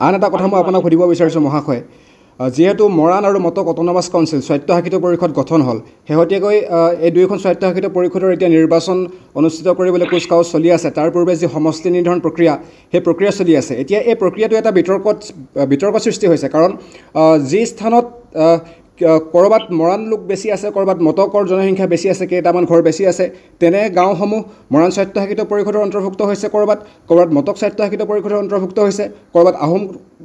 আন এটা কথা মই আপোনাক সুধিব বিচাৰিছোঁ মহাশয়, যেহেতু মৰাণ আৰু মটক অট'নমাছ কাউন্সিল স্বায়ত্তশাসিত পৰিষদ গঠন হ'ল, শেহতীয়াকৈ এই দুয়োখন স্বায়ত্তশাসিত পৰিষদৰ এতিয়া নিৰ্বাচন অনুষ্ঠিত কৰিবলৈ কুচকাৱাজ চলি আছে। তাৰ পূৰ্বে যি সমষ্টি নিৰ্ধাৰণ প্ৰক্ৰিয়া, সেই প্ৰক্ৰিয়া চলি আছে। এতিয়া এই প্ৰক্ৰিয়াটো এটা বিতৰ্ক সৃষ্টি হৈছে, কাৰণ যি স্থানত ক'ৰবাত মৰাণ লোক বেছি আছে, ক'ৰবাত মটকৰ জনসংখ্যা বেছি আছে, কেইটামান ঘৰ বেছি আছে, তেনে গাঁওসমূহ মৰাণ স্বায়ত্তশাসিত পৰিষদৰ অন্তৰ্ভুক্ত হৈছে, ক'ৰবাত মটক স্বায়ত্তশাসিত পৰিষদৰ অন্তৰ্ভুক্ত হৈছে, ক'ৰবাত আহোম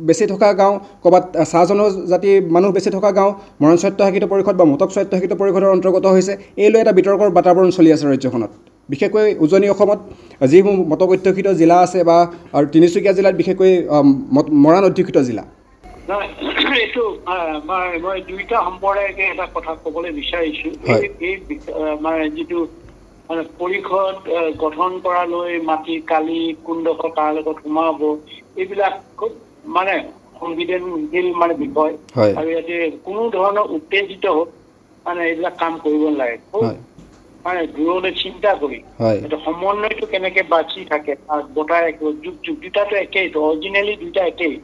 বেছি থকা গাঁও, ক'ৰবাত চাহ জনজাতি মানুহ বেছি থকা গাঁও মৰাণ স্বায়ত্তশাসিত পৰিষদ বা মটক স্বায়ত্তশাসিত পৰিষদৰ অন্তৰ্গত হৈছে। এই লৈ এটা বিতৰ্কৰ বাতাবৰণ চলি আছে ৰাজ্যখনত, বিশেষকৈ উজনি অসমত যিসমূহ মটক অধ্যুষিত জিলা আছে বা আৰু তিনিচুকীয়া জিলাত বিশেষকৈ মৰাণ অধ্যুষিত জিলা। এইটো মই দুইটা সম্পৰ্কে এটা কথা ক'বলৈ বিচাৰিছোঁ। এই মানে যিটো মানে পৰিষদ গঠন কৰালৈ মাটি কালি কোনডোখৰ কাৰ লগত সোমাব, এইবিলাক খুব মানে সংবেদনশীল মানে বিষয়, আৰু ইয়াতে কোনো ধৰণৰ উত্তেজিত মানে এইবিলাক কাম কৰিব নালাগে। খুব মানে দূৰলৈ চিন্তা কৰি এইটো সমন্বয়টো কেনেকে বাচি থাকে, গোটাই যুগ দুটাটো একেই, অৰিজিনেলি দুইটা একেই।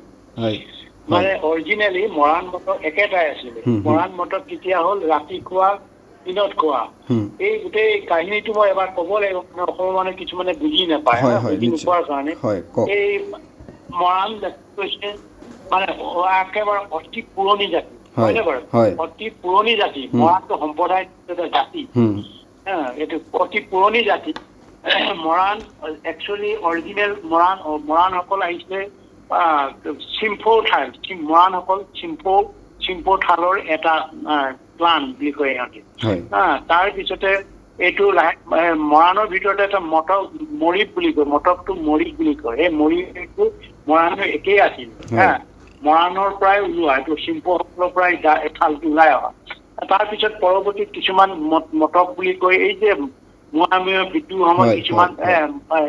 মানে অৰিজিনেলি মৰাণ মটক একেটাই আছিলে। মৰাণ মটক কেতিয়া হ'ল, ৰাতি খোৱা দিনত খোৱা। এই গোটেই কাহিনীটো মই এবাৰ ক'ব লাগিব, অসমৰ মানুহে কিছুমানে বুজি নাপায়, বুজি নোপোৱাৰ কাৰণে। এই মৰাণ কৈছে মানে একেবাৰে অতি পুৰণি জাতি, হয়নে বাৰু? অতি পুৰণি জাতি। মৰাণটো সম্প্ৰদায় এটা জাতি, এইটো অতি পুৰণি জাতি। মৰাণ একচুৱেলি অৰিজিনেল মৰাণসকল আহিছিলে চিম্ফৌ ঠাই, মৰাণসকল চিম্ফৌ থালৰ এটা প্লান বুলি কয় সিহঁতে। তাৰপিছতে এইটো মৰাণৰ ভিতৰতে এটা মৰিক বুলি কয়, মটকটো মৰিক বুলি কয়। এই মৰিকটো মৰাণৰ একেই আছিল। মৰাণৰ পৰাই ওলোৱা, এইটো চিম্ফৌসকলৰ পৰাই থালটো ওলাই অহা। তাৰপিছত পৰৱৰ্তী কিছুমান মটক বুলি কয়, এই যে মুৱামীয় বিদ্ৰোহ সময়ত কিছুমান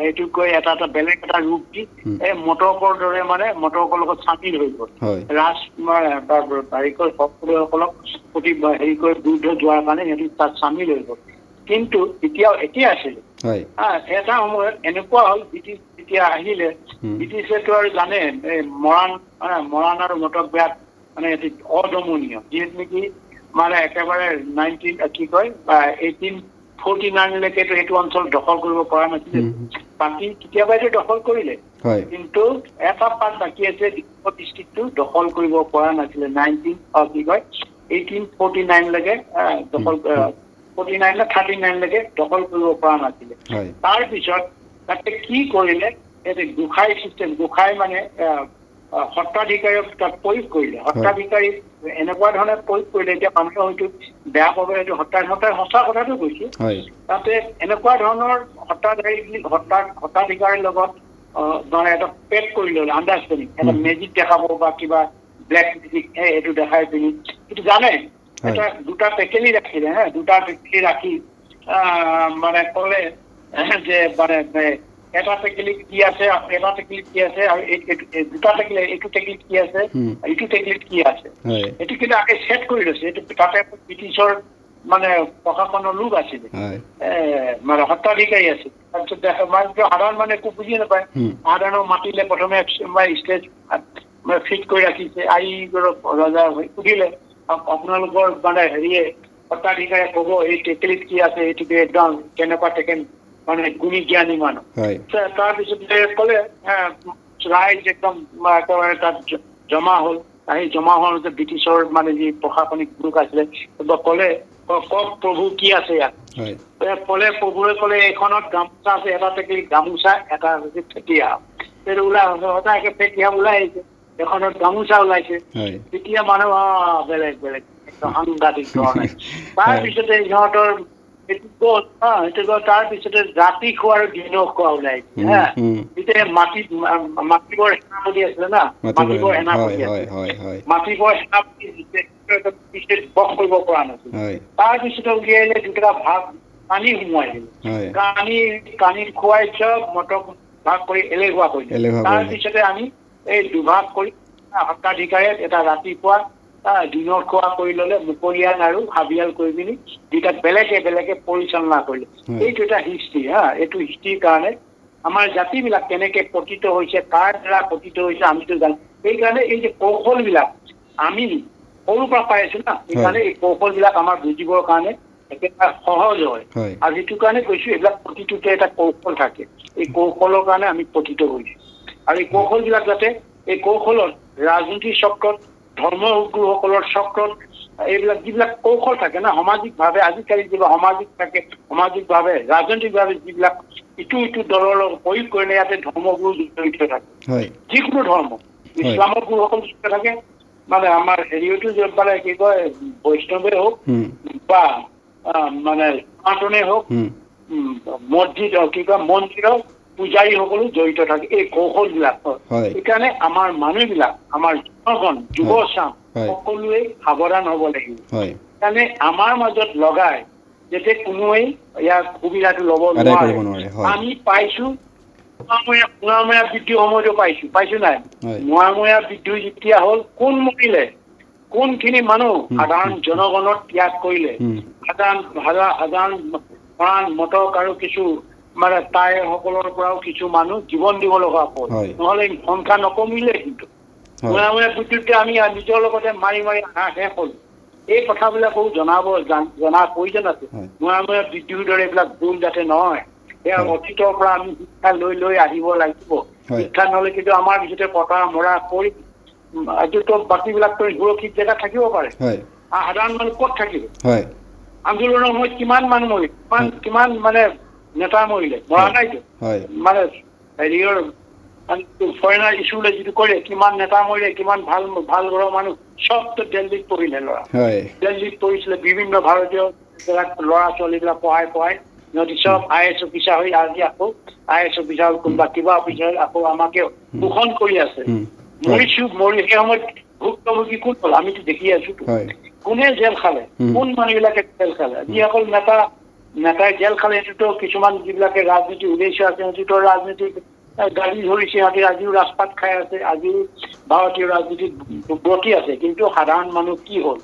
এইটো কৈ এটা বেলেগ এটা ৰূপ দি এই মটকৰ দৰে মানে মটকৰ লগত চামিল হৈ গ'ল। ৰাজ সকলক প্ৰতি হেৰি কৰি বিৰুদ্ধ যোৱাৰ কাৰণে সিহঁতি তাত চামিল হৈ গ'ল। কিন্তু এতিয়াও একেই আছিলে। এটা সময়ত এনেকুৱা হ'ল, ব্ৰিটিছ যেতিয়া আহিলে, ব্ৰিটিছেতো আৰু জানে মৰাণ আৰু মটক বেয়াত মানে অদমনীয়, যিহেতু নেকি মানে একেবাৰে 1849লৈকেতো সেইটো অঞ্চল দখল কৰিব পৰা নাছিলে। বাকী কেতিয়াবা এইটো দখল কৰিলে, কিন্তু এটা পাৰ্ট বাকী আছে, ডিষ্ট্ৰিক্টটো দখল কৰিব পৰা নাছিলে। 1849লৈকে দখল 49 নে 39লৈকে দখল কৰিব পৰা নাছিলে। তাৰপিছত তাতে কি কৰিলে, এইটো গোসাঁই চিষ্টেম, গোসাঁই মানে সত্ৰাধিকাৰীক তাত প্ৰয়োগ কৰিলে। সত্ৰাধিকাৰীক এনেকুৱা ধৰণে প্ৰয়োগ কৰিলে, এতিয়া মানুহে হয়তো বেয়া পাব, এইটো সঁচা কথাটো কৈছো। তাতে এনেকুৱা ধৰণৰ সত্ৰাধিকাৰীৰ লগত মানে এটা পেক কৰি ল'লে, আণ্ডাৰষ্টেণ্ডিং, এটা মেজিক দেখাব বা কিবা ব্লেক মেজিক এইটো দেখাই পিনি, কিন্তু জানে এটা দুটা টেকেলি ৰাখিলে, দুটা টেকেলি ৰাখি মানে ক'লে যে মানে এটা টেকেলিত কি আছে, এটা টেকেলিত কি আছে, আৰু দুটা টেকেলি, এইটো টেকেলিত কি আছে, এইটো টেকেলিত কি আছে, এইটো কিন্তু আগে ছেট কৰি লৈছে। এইটো তাতে ব্ৰিটিছৰ মানে প্ৰশাসনৰ লোক আছিলে, মানে সত্ৰাধিকাৰী আছিল। তাৰপিছত সাধাৰণ মানে একো বুজি নাপায়। সাধাৰণক মাতিলে, প্ৰথমে ষ্টেজ ফিট কৰি ৰাখিছে, আহি ৰজা সুধিলে আপোনালোকৰ মানে হেৰিয়ে সত্ৰাধিকাৰীয়ে ক'ব এই টেকেলিত কি আছে, এইটো একদম কেনেকুৱা টেকেল মানে গুণী জ্ঞানী মানুহ। তাৰপিছতে ক'লে ৰাইজ একদম একেবাৰে তাত জমা হ'ল। আহি জমা হোৱাৰ যে ব্ৰিটিছৰ মানে যি প্ৰশাসনিক লোক আছিলে ক'লে, কওক প্ৰভু কি আছে ইয়াত। ক'লে প্ৰভুৱে ক'লে এইখনত গামোচা আছে, এটা টেকেলি গামোচা, এটা হৈছে ফেটিয়া। সেইটো ওলাই সঁচাকে ফেটিয়া ওলাই আহিছে, এখনত গামোচা ওলাইছে। তেতিয়া মানুহ বেলেগ বেলেগ একদম সাংঘাতিক ধৰণে। তাৰপিছতে সিহঁতৰ এইটো গ'ল, সেইটো গ'ল। তাৰপিছতে ৰাতি খোৱা আৰু দিনৰ খোৱা ওলাইছে। এতিয়া মাতিবৰ সেনাপতি আছিলে না, মাতিবৰ সেনাপতি আছিলে, মাতিবৰ সেনাপতি বস কৰিব পৰা নাছিল। তাৰপিছতে উলিয়াইলে দুটা ভাগ পানী সোমোৱাই দিলে, কানি খুৱাই চব মটক ভাগ কৰি এলেহুৱা কৰিলে। তাৰপিছতে আমি এই দুভাগ কৰি সত্ৰাধিকাৰে এটা ৰাতিপুৱা দিনৰ খোৱা কৰি ল'লে, মুকলিয়াল আৰু হাবিয়াল কৰি পিনি দুইটাক বেলেগে বেলেগে পৰিচালনা কৰিলে। এইটো এটা হিষ্ট্ৰী। এইটো হিষ্ট্ৰীৰ কাৰণে আমাৰ জাতিবিলাক কেনেকে পতিত হৈছে, কাৰ দ্বাৰা পতিত হৈছে আমিতো জানো। সেইকাৰণে এই যে কৌশলবিলাক আমি সৰুৰ পৰা পাই আছো না, সেইকাৰণে এই কৌশলবিলাক আমাৰ বুজিবৰ কাৰণে একেবাৰে সহজ হয়। আৰু সেইটো কাৰণে কৈছো এইবিলাক প্ৰতিটোতে এটা কৌশল থাকে, এই কৌশলৰ কাৰণে আমি পতিত হৈছো। আৰু এই কৌশলবিলাক যাতে এই কৌশলত ৰাজনীতিৰ চক্ৰত, ধৰ্মগুৰুসকলৰ চক্ৰত, এইবিলাক যিবিলাক কৌশল থাকে না সামাজিকভাৱে, আজিকালি যিবিলাক সামাজিক থাকে, সামাজিকভাৱে ৰাজনৈতিকভাৱে যিবিলাক ইটো দলৰ লগত প্ৰয়োগ কৰিলে ইয়াতে ধৰ্মগুৰু জড়িত থাকে, যিকোনো ধৰ্ম, ইছলামৰ গুৰুসকল জড়িত থাকে, মানে আমাৰ হেৰিটো মানে কি কয় বৈষ্ণৱে হওক বা মানে সনাতনে হওক, মছজিদ কি কয় মন্দিৰৰ পূজাৰীসকলো জড়িত থাকে এই কৌশলবিলাকৰ। সেইকাৰণে আমাৰ মানুহবিলাক, আমাৰ জনগণ, যুৱচাম সকলোৱে সাৱধান হ'ব লাগিব। সেইকাৰণে আমাৰ মাজত লগাই যাতে কোনোৱে ইয়াৰ সুবিধাটো ল'ব নোৱাৰে। আমি পাইছো মোৱামৰীয়া বিদ্ৰোহ সময়তো পাইছো নাই? মোৱামৰীয়া বিদ্ৰোহ যেতিয়া হ'ল, কোন মৰিলে? কোনখিনি মানুহ সাধাৰণ জনগণৰ ত্যাগ কৰিলে? সাধাৰণ প্ৰাণ মটক আৰু কিছু মানে তাইসকলৰ পৰাও কিছু মানুহ জীৱন দিব লগা হ'ল, নহ'লে সংখ্যা নকমিলে। কিন্তু মোৱামৰীয়া বিদ্ৰোহতে আমি নিজৰ লগতে মাৰি শেষ হ'ল। এই কথাবিলাকো জনাৰ প্ৰয়োজন আছে। মোৱামৰীয়া বিদ্ৰোহৰ দৰে এইবিলাক ভুল যাতে নহয়, সেয়া অতীতৰ পৰা আমি শিক্ষা লৈ আহিব লাগিব। শিক্ষা নহ'লে কিন্তু আমাৰ পিছতে কটা মৰা কৰি এইটোতো বাকীবিলাকতো সুৰক্ষিত জেগাত থাকিব পাৰে, সাধাৰণ মানুহ ক'ত থাকিব? আন্দোলনৰ সময়ত কিমান মানুহ মৰিল, কিমান মানে নেতা মৰিলে, মৰা নাইতো। মানে হেৰিয়ৰ ফৰেনাৰ ইছ্যুলৈ যিটো কৰে, কিমান নেতা মৰিলে, কিমান ভাল ঘৰৰ মানুহ চবতো দিল্লীত পঢ়িলে ল'ৰা, দিল্লীত পঢ়িছিলে। বিভিন্ন ভাৰতীয় ল'ৰা ছোৱালীবিলাক পঢ়াই সিহঁতি চব IAS অফিচাৰ হৈ আজি আকৌ IAS অফিচাৰ কোনোবা কিবা অফিচাৰ আকৌ আমাকে শোষণ কৰি আছে। মৰি সেই সময়ত ভুক্তভোগী কোন হ'ল? আমিতো দেখি আছো। কোনে জেল খালে? কোন মানুহবিলাকে জেল খালে? যিসকল নেতাই জেল খালে সেইটোতো কিছুমান যিবিলাকে ৰাজনীতি উদ্দেশ্য আছে, সিহঁতিতো ৰাজনীতি গাড়ী ধৰিছে, সিহঁতি আজিও ৰাজপাত খাই আছে, আজিও ভাৰতীয় ৰাজনীতিত ব্ৰতি আছে। কিন্তু সাধাৰণ মানুহ কি হ'ল?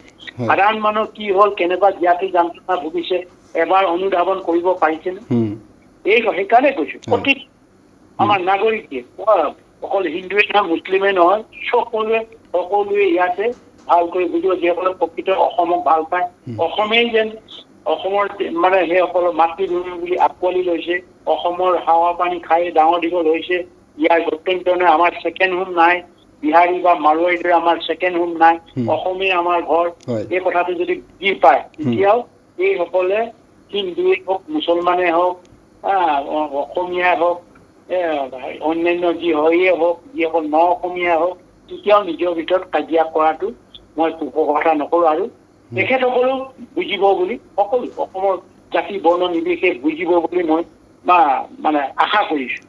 সাধাৰণ মানুহ কি হ'ল? কেনেকুৱা জ্ঞাতি যন্ত্ৰণা ভুগিছে এবাৰ অনুধাৱন কৰিব পাৰিছেনে? সেইকাৰণে কৈছো প্ৰতি আমাৰ নাগৰিকে, অকল হিন্দুৱে নহয়, মুছলিমে নহয়, সকলোৱে ইয়াতে ভালকৈ বুজিব, যিসকলে প্ৰকৃত অসমক ভাল পায়, অসমেই যেন অসমৰ মানে সেইসকলৰ মাতৃভূমি বুলি আঁকোৱালি লৈছে, অসমৰ হাৱা পানী খাই ডাঙৰ দীঘল হৈছে। ইয়াৰ গত্যন্তৰে আমাৰ ছেকেণ্ড হোম নাই, বিহাৰী বা মাৰোৱাৰীৰ দৰে আমাৰ ছেকেণ্ড হোম নাই, অসমেই আমাৰ ঘৰ। এই কথাটো যদি বুজি পায়, তেতিয়াও এইসকলে হিন্দুৱে হওক, মুছলমানে হওক, অসমীয়াই হওক, অন্যান্য যি হয়ে হওক, যিসকল ন অসমীয়া হওক, তেতিয়াও নিজৰ ভিতৰত কাজিয়া কৰাটো মই কথা নকৰোঁ। আৰু তেখেতসকলেও বুজিব বুলি, সকলো অসমৰ জাতি বৰ্ণ নিৰ্বিশেষে বুজিব বুলি মই মানে আশা কৰিছো।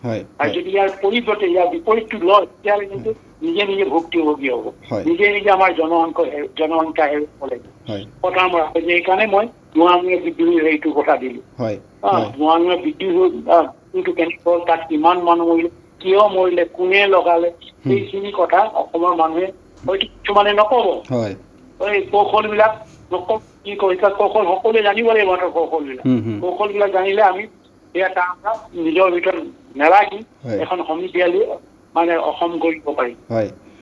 আৰু যদি ইয়াৰ পৰিৱৰ্তে ইয়াৰ বিপৰীতটো লয়, তেতিয়াহ'লে কিন্তু নিজে ভুক্তভোগী হ'ব, নিজে আমাৰ জনসংখ্যা হেৰুব লাগিব। কথা মৰা হৈছে। সেইকাৰণে মই মোৱামৰীয়া বিদ্ৰোহী হেৰিটো কথা দিলো। মোৱামৰীয়া বিদ্ৰোহীটো কেনেকৈ হ'ল, তাত কিমান মানুহ মৰিলে, কিয় মৰিলে, কোনে লগালে, সেইখিনি কথা অসমৰ মানুহে হয়তো কিছুমানে নক'ব। এই কৌশলবিলাক নকওঁ, কি কৰিছে কৌশল সকলোৱে জানিব লাগিব। কৌশলবিলাক জানিলে আমি সেয়া তাৰ নিজৰ ভিতৰত নেলাগি এখন সমিতিয়ালি মানে অসম কৰিব পাৰিম।